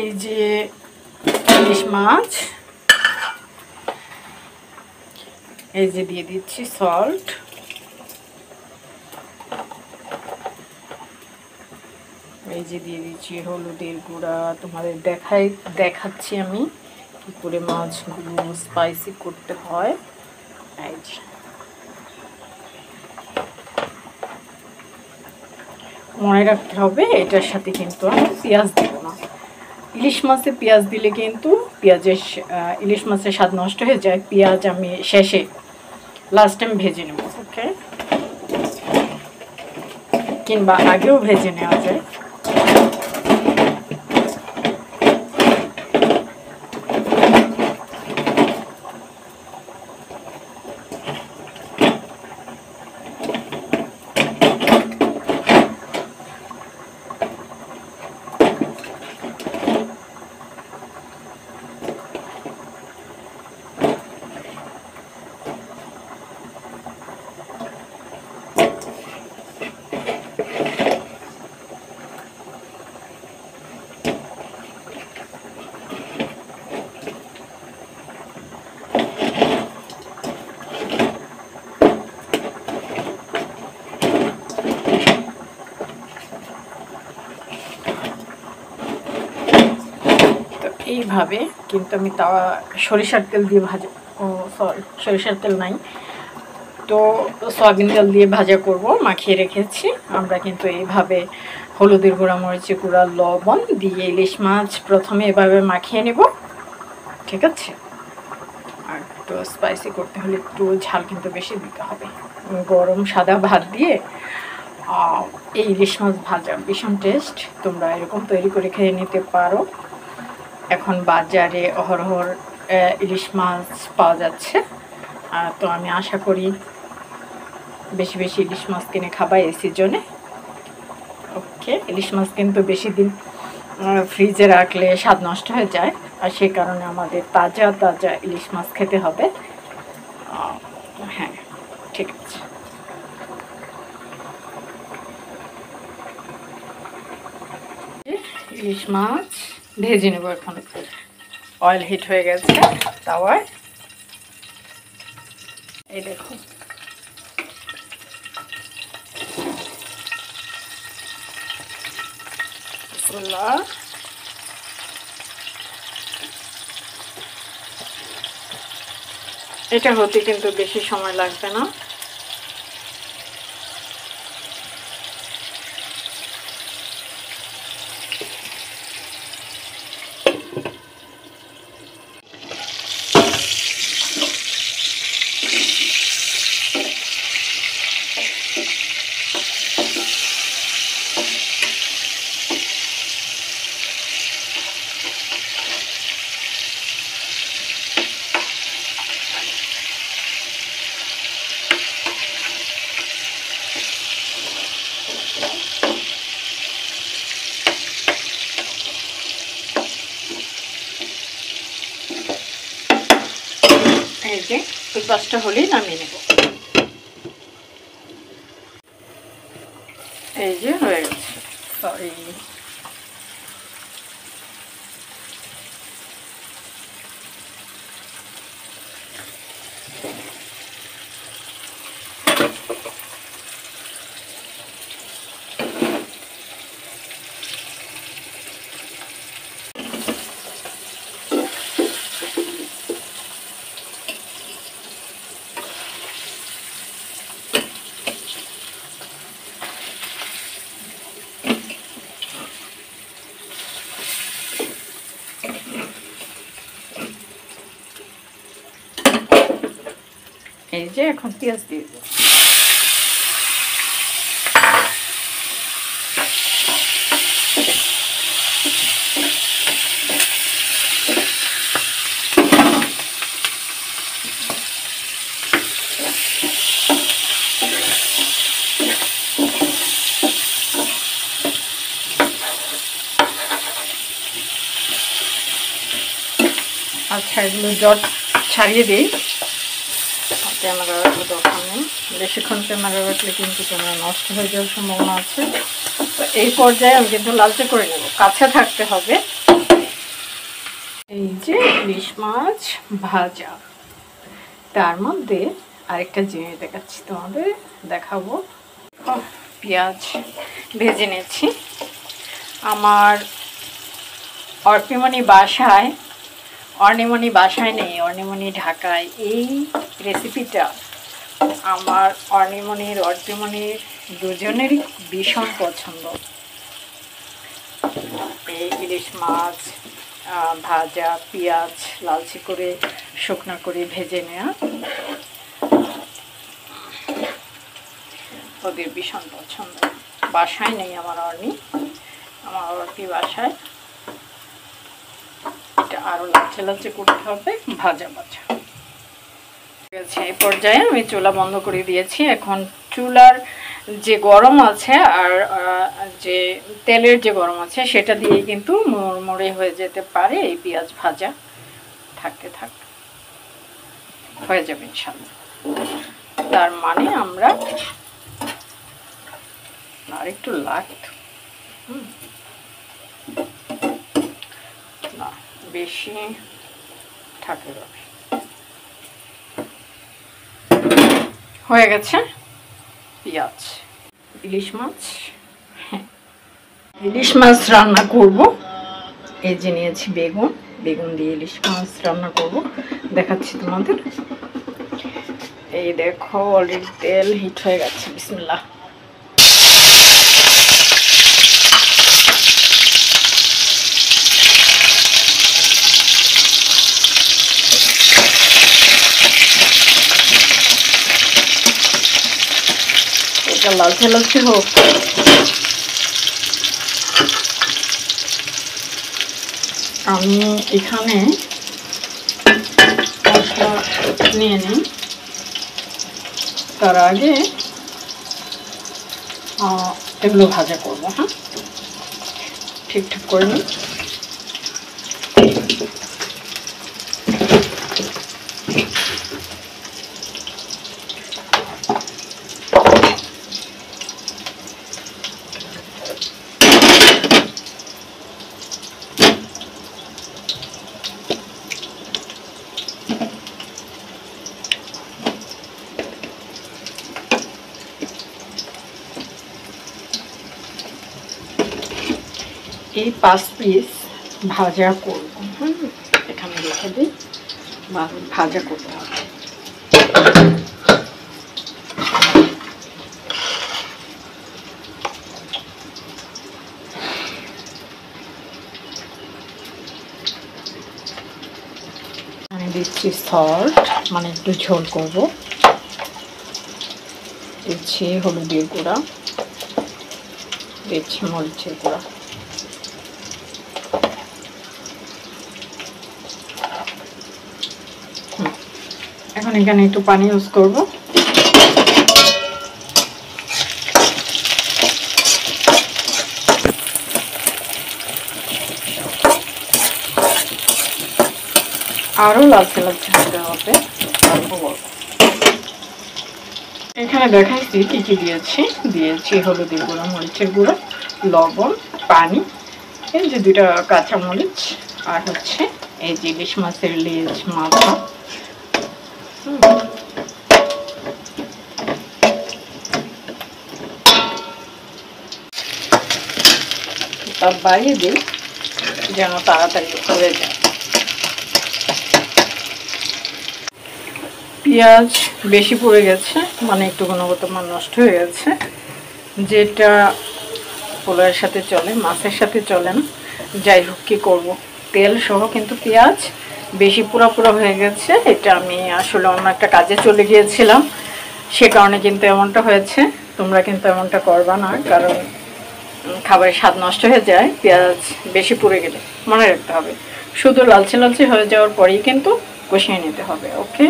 এই যে ইলিশ মাছ, এই যে দিয়ে দিচ্ছি সল্ট, এই যে দিয়ে দিচ্ছি হলুদের গুঁড়া। তোমাদের দেখাচ্ছি আমি কি করে মাছগুলো স্পাইসি করতে হয়। এই যে মনে রাখতে হবে এটার সাথে কিন্তু আমি পেঁয়াজ দেবো না। ইলিশ মাছে পেঁয়াজ দিলে কিন্তু ইলিশ মাছের স্বাদ নষ্ট হয়ে যায়। পেঁয়াজ আমি শেষে লাস্ট টাইম ভেজে নেব, ওকে, কিংবা আগেও ভেজে নেওয়া যায়। এইভাবে কিন্তু আমি তাওয়া সরিষার তেল দিয়ে ভাজা, সরিষার তেল নাই তো সয়াবিন তেল দিয়ে ভাজা করব, মাখিয়ে রেখেছি। আমরা কিন্তু এইভাবে হলুদের গুঁড়া, মরিচের গুঁড়া, লবণ দিয়ে ইলিশ মাছ প্রথমে এভাবে মাখিয়ে নেব, ঠিক আছে। আর একটু স্পাইসি করতে হলে একটু ঝাল কিন্তু বেশি দিতে হবে। গরম সাদা ভাত দিয়ে এই ইলিশ মাছ ভাজা ভীষণ টেস্ট। তোমরা এরকম তৈরি করে খেয়ে নিতে পারো। এখন বাজারে অহরহর ইলিশ মাছ পাওয়া যাচ্ছে, তো আমি আশা করি বেশি বেশি ইলিশ মাছ কিনে খাবা এই সিজনে, ওকে। ইলিশ মাছ কিন্তু বেশি দিন ফ্রিজে রাখলে স্বাদ নষ্ট হয়ে যায়, আর সেই কারণে আমাদের তাজা তাজা ইলিশ মাছ খেতে হবে। হ্যাঁ, ঠিক আছে। ইলিশ মাছ ভেজে নেব এখন। অয়েল হিট হয়ে গেছে তাওয়ায়, এই দেখুন। এটা হতে কিন্তু বেশি সময় লাগবে না। এই যে এই পাঁচটা হলেই নামিয়ে নেব। এই যে হয়ে গেছে, সরি। এই যে এখন পেঁয়াজ দিয়ে দেব। আচ্ছা, এগুলো জট ছাড়িয়ে দিই। ক্যামেরা রাখার দরকার নেই, বেশিক্ষণ ক্যামেরা রাখলে কিন্তু ক্যামেরা নষ্ট হয়ে যাওয়ার সম্ভাবনা আছে। তো এই পর্যায়ে আমি কিন্তু লালচে করে নেব, কাছে থাকতে হবে। এই যে ইলিশ মাছ ভাজা, তার মধ্যে আরেকটা জিনিস দেখাচ্ছি তোমাদের, দেখাবো। পেঁয়াজ ভেজে নিয়েছি। আমার অর্ণিমণি বাসায় নেই, অর্ণিমণি ঢাকায়। এই রেসিপিটা আমার অর্ণিমণির দুজনেরই ভীষণ পছন্দ। এই ইলিশ মাছ ভাজা, পেঁয়াজ লালচে করে শুকনো করে ভেজে নেওয়া ওদের ভীষণ পছন্দ। বাসায় নেই আমার অর্ণি বাসায়। এটা আরও লালচে করতে হবে, ভাজা। ঠিক আছে, এই পর্যায়ে আমি চুলা বন্ধ করে দিয়েছি। এখন চুলার যে গরম আছে আর যে তেলের যে গরম আছে সেটা দিয়ে কিন্তু মুড়মুড়ে হয়ে যেতে পারে। এই পেঁয়াজ ভাজা থাকতে হয়ে যাবে ইনশাআল্লাহ। তার মানে আমরা আর একটু লাগতো না, বেশি থাকে যাবে। হয়ে গেছে পেঁয়াজ। ইলিশ মাছ রান্না করব। এই যে নিয়েছি বেগুন দিয়ে ইলিশ মাছ রান্না করব, দেখাচ্ছি তোমাদের। এই দেখো অলরেডি তেল হিট হয়ে গেছে। বিসমিল্লাহ। এটা লালচে হোক। আমি এখানে মশলা নিয়ে নিই, তার আগে এগুলো ভাজা করবো। হ্যাঁ, ঠিকঠাক করে নিই। এই 5 পিস ভাজা করব। এখানে রেখে দিই, ভাজা করতে হবে। আমি দিচ্ছি সল্ট, মানে একটু ঝোল করব। দিচ্ছি হলুদের গুঁড়া, দিচ্ছি মরিচের গুঁড়া। এখন এখানে একটু পানি ইউজ করব। আরও লালচে হতে হবে। এখানে দেখাচ্ছি কি কি দিয়েছি হলুদের গুঁড়া, মরিচের গুঁড়া, লবণ, পানি, এই যে 2টা কাঁচামরিচ, আর হচ্ছে এই যে ইলিশ মাছের লেজ মাথা। তাপ বাড়িয়ে দিই যেন তাড়াতাড়ি হয়ে যায়। পেঁয়াজ বেশি পড়ে গেছে, মানে একটু গুণগত মান নষ্ট হয়ে গেছে, যেটা পোলাওয়ের সাথে চলে, মাছের সাথে চলে না। যাই হোক, কী করব, তেল সহ কিন্তু পেঁয়াজ বেশি পুরো হয়ে গেছে। এটা আমি আসলে অন্য একটা কাজে চলে গিয়েছিলাম, সে কারণে কিন্তু এমনটা হয়েছে। তোমরা কিন্তু এমনটা করবা না, কারণ খাবারের স্বাদ নষ্ট হয়ে যায় পেঁয়াজ বেশি পুড়ে গেলে। মনে রাখতে হবে, শুধু লালচে হয়ে যাওয়ার পরেই কিন্তু কষিয়ে নিতে হবে। ওকে,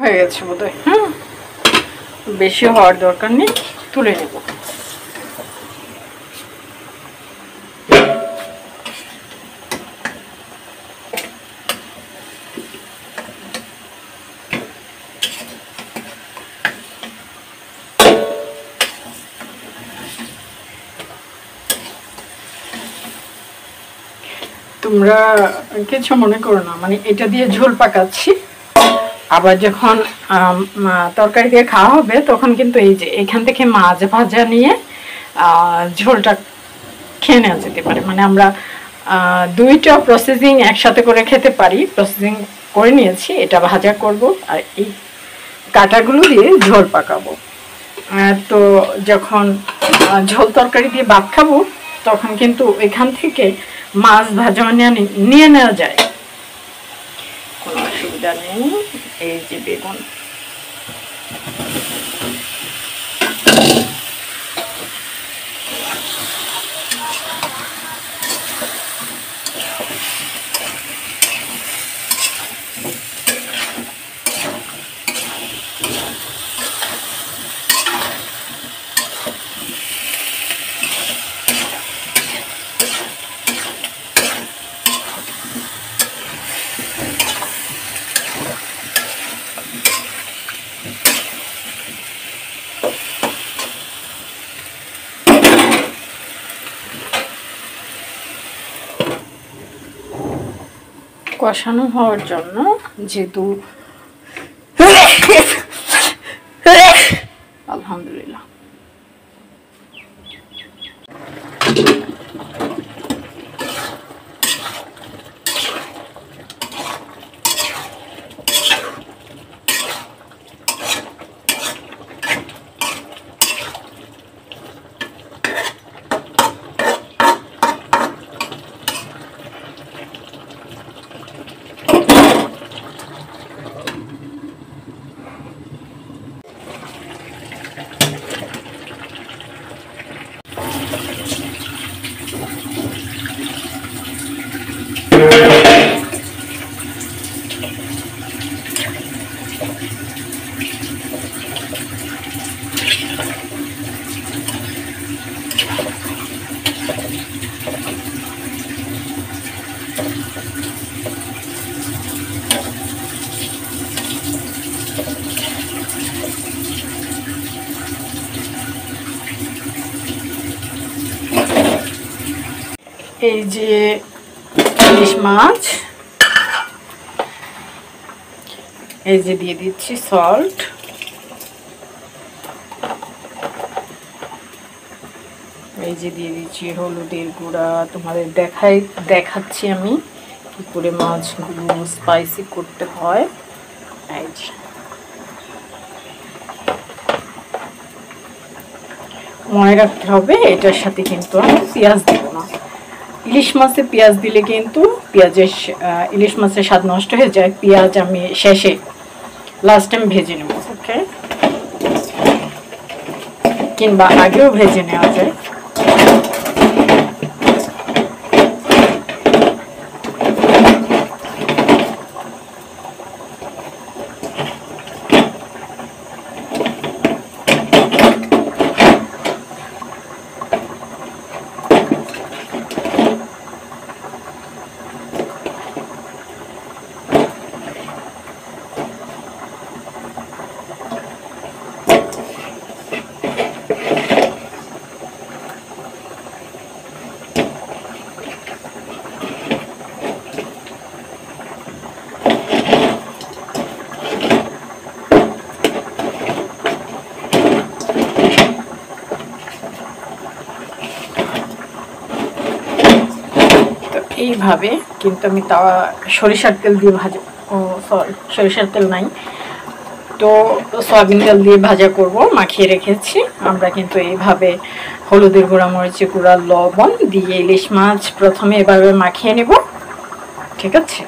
হয়ে গেছে বোধহয়। বেশি হওয়ার দরকার নেই, তুলে নেব। তোমরা কিছু মনে করো না, মানে এটা দিয়ে ঝোল পাকাচ্ছি। আবার যখন তরকারি দিয়ে খাওয়া হবে তখন কিন্তু এই যে এখান থেকে মাছ ভাজা নিয়ে ঝোলটা খেয়ে নেওয়া যেতে পারে। মানে আমরা দুইটা প্রসেসিং একসাথে করে খেতে পারি। প্রসেসিং করে নিয়েছি, এটা ভাজা করব আর এই কাটাগুলো দিয়ে ঝোল পাকাবো। তো যখন ঝোল তরকারি দিয়ে ভাত খাবো তখন কিন্তু এখান থেকে মাছ ভাজা নিয়ে নেওয়া যায়, কোনো অসুবিধা নেই। এই যে বেগুন, কষানো হওয়ার জন্য যেহেতু আলহামদুলিল্লাহ এই যে ইলিশ মাছ, এই যে দিয়ে দিচ্ছি সল্ট, এই যে দিয়ে দিচ্ছি হলুদের গুঁড়া। তোমাদের দেখাচ্ছি আমি কি করে মাছগুলো স্পাইসি করতে হয়। এই যে মনে রাখতে হবে এটার সাথে কিন্তু আমি পেঁয়াজ দেব না। ইলিশ মাছে পেঁয়াজ দিলে কিন্তু ইলিশ মাছের স্বাদ নষ্ট হয়ে যায়। পেঁয়াজ আমি শেষে লাস্ট টাইম ভেজে নেব, ওকে, কিংবা আগেও ভেজে নেওয়া যায়। এইভাবে কিন্তু আমি তাওয়া সরিষার তেল দিয়ে ভাজা, সরিষার তেল নাই তো সয়াবিন তেল দিয়ে ভাজা করব, মাখিয়ে রেখেছি। আমরা কিন্তু এইভাবে হলুদের গুঁড়া, মরিচের গুঁড়া, লবণ দিয়ে ইলিশ মাছ প্রথমে এভাবে মাখিয়ে নেব, ঠিক আছে।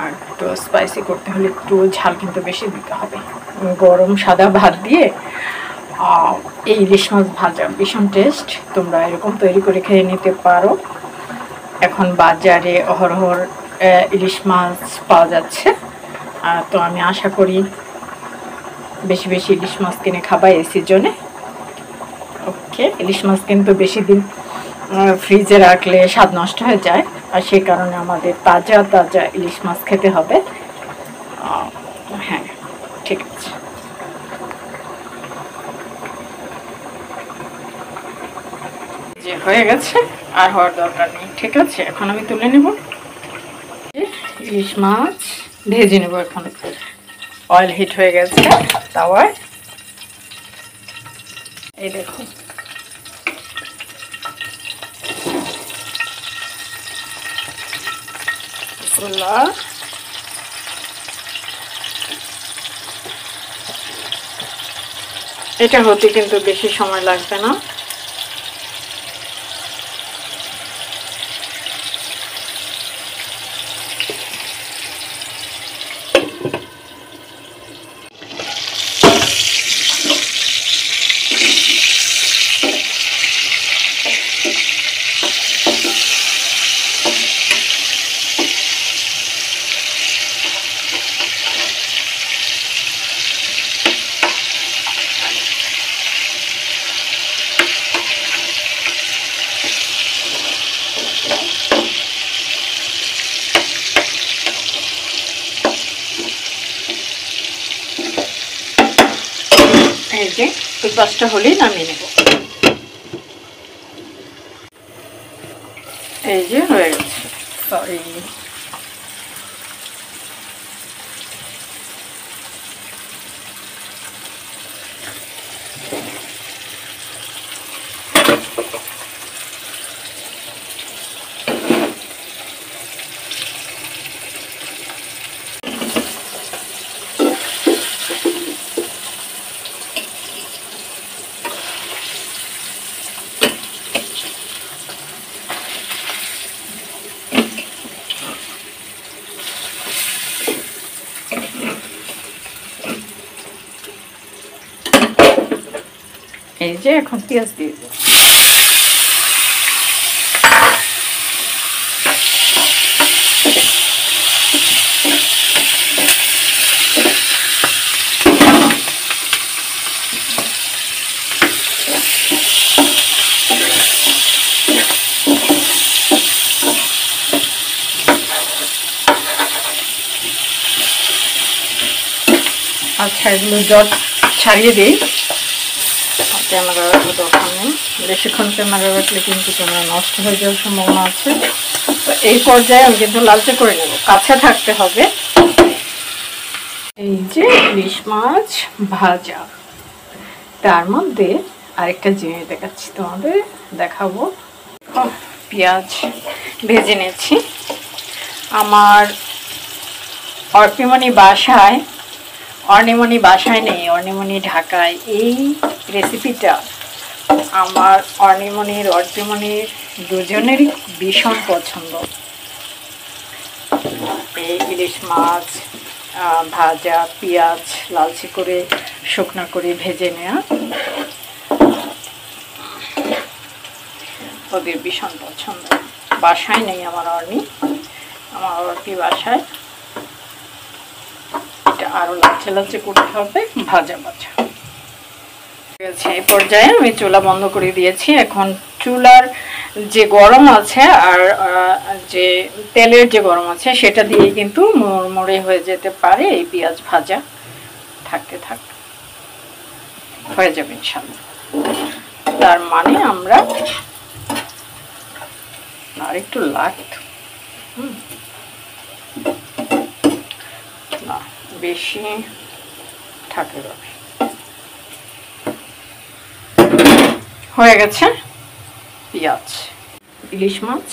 আর একটু স্পাইসি করতে হলে একটু ঝাল কিন্তু বেশি দিতে হবে। গরম সাদা ভাত দিয়ে এই ইলিশ মাছ ভাজা ভীষণ টেস্ট। তোমরা এরকম তৈরি করে খেয়ে নিতে পারো। এখন বাজারে অহরহর ইলিশ মাছ পাওয়া যাচ্ছে, তো আমি আশা করি বেশি বেশি ইলিশ মাছ কিনে খাবা এই সিজনে, ওকে। ইলিশ মাছ কিন্তু বেশি দিন ফ্রিজে রাখলে স্বাদ নষ্ট হয়ে যায়, আর সেই কারণে আমাদের তাজা তাজা ইলিশ মাছ খেতে হবে। হ্যাঁ, ঠিক আছে। যে হয়ে গেছে, আর হওয়ার দরকার নেই। ঠিক আছে, এখন আমি তুলে নেব। ইলিশ মাছ ভেজে নেব। এখন অয়েল হিট হয়ে গেছে তাওয়ায়। এই দেখুন, এটা হতে কিন্তু বেশি সময় লাগবে না। এই যে ওই পাঁচটা হলেই নামিয়ে নেব। এই যে হয়ে গেছে। সরি, এই যে এখন পেঁয়াজ দিয়ে দেব। আচ্ছা, এগুলো জট ছাড়িয়ে দিই। ক্যামেরা রাখার দরকার নেই, বেশিক্ষণ ক্যামেরা রাখলে কিন্তু ক্যামেরা নষ্ট হয়ে যাওয়ার সম্ভাবনা আছে। তো এই পর্যায়ে আমি কিন্তু লালচে করে নেব, কাছে থাকতে হবে। এই যে ইলিশ মাছ ভাজা, তার মধ্যে আরেকটা জিনিস দেখাচ্ছি তোমাদের, দেখাবো। পেঁয়াজ ভেজে নিয়েছি। আমার অর্পিমণি বাসায় নেই, অর্ণিমণি ঢাকায়। এই রেসিপিটা আমার অর্পিমণির দুজনেরই ভীষণ পছন্দ। এই ইলিশ মাছ ভাজা, পেঁয়াজ লালচে করে শুকনো করে ভেজে নেওয়া ওদের ভীষণ পছন্দ। বাসায় নেই আমার অর্পি বাসায়। এটা আরো লালচে করতে হবে, ভাজা। এই পর্যায়ে আমি চুলা বন্ধ করে দিয়েছি। এখন চুলার যে গরম আছে আর যে তেলের যে গরম আছে সেটা দিয়ে কিন্তু মুড়মুড়ে হয়ে যেতে পারে। এই পেঁয়াজ ভাজা থাকতে হয়ে যাবে ইনশাআল্লাহ। তার মানে আমরা আর একটু লাগতো না, বেশি থাকে যাবে। হয়ে গেছে পেঁয়াজ, ইলিশ মাছ